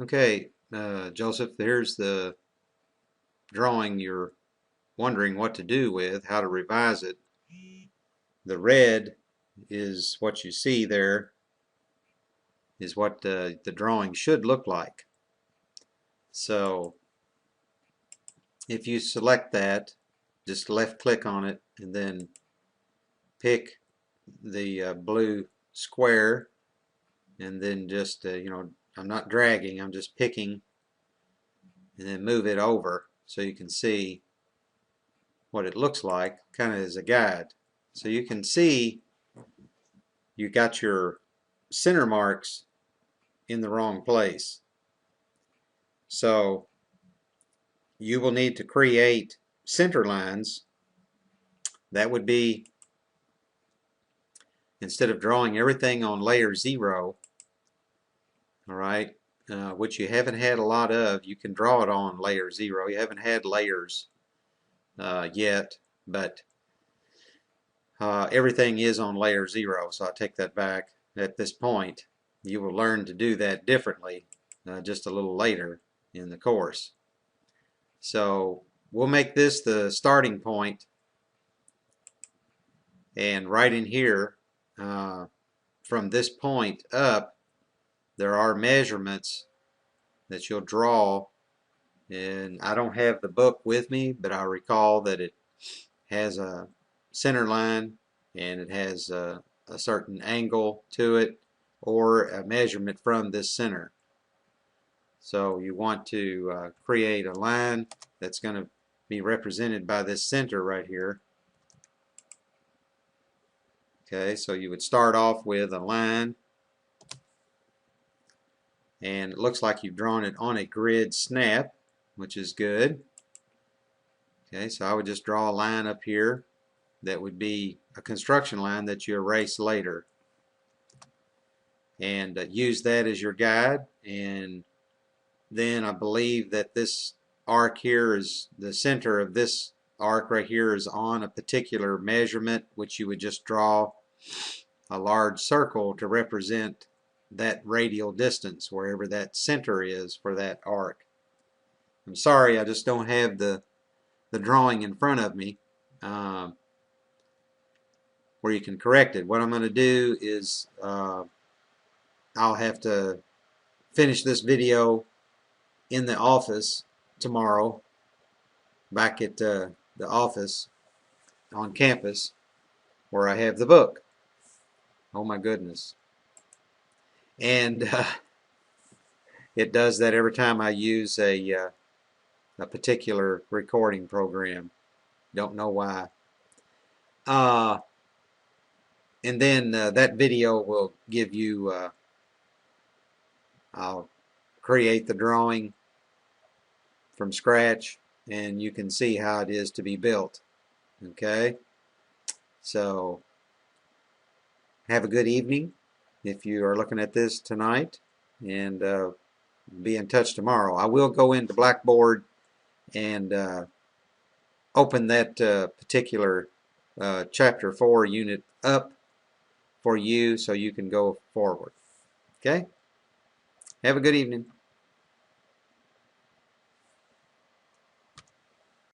Okay, Joseph, here's the drawing you're wondering what to do with, how to revise it. The red is what you see there, is what the drawing should look like. So if you select that, just left click on it and then pick the blue square and then just, I'm not dragging, I'm just picking and then move it over so you can see what it looks like, kind of as a guide. So you can see you got your center marks in the wrong place. So you will need to create center lines. That would be, instead of drawing everything on layer 0, all right, which you haven't had a lot of, you can draw it on layer 0. You haven't had layers yet, but everything is on layer 0, so I take that back. At this point, you will learn to do that differently just a little later in the course. So we'll make this the starting point, and right in here, from this point up, there are measurements that you'll draw, and I don't have the book with me, but I recall that it has a center line and it has a certain angle to it or a measurement from this center. So you want to create a line that's going to be represented by this center right here. Okay, so you would start off with a line, and it looks like you've drawn it on a grid snap, which is good. Okay, so I would just draw a line up here that would be a construction line that you erase later, and use that as your guide. And then I believe that this arc here is the center of this arc right here is on a particular measurement, which you would just draw a large circle to represent that radial distance wherever that center is for that arc. I'm sorry, I just don't have the drawing in front of me where you can correct it. What I'm going to do is I'll have to finish this video in the office tomorrow, back at the office on campus where I have the book. Oh my goodness. And it does that every time I use a particular recording program. Don't know why. And then that video will give you, I'll create the drawing from scratch and you can see how it is to be built. Okay? So have a good evening if you are looking at this tonight, and be in touch tomorrow. I will go into Blackboard and open that particular chapter 4 unit up for you so you can go forward. Okay? Have a good evening.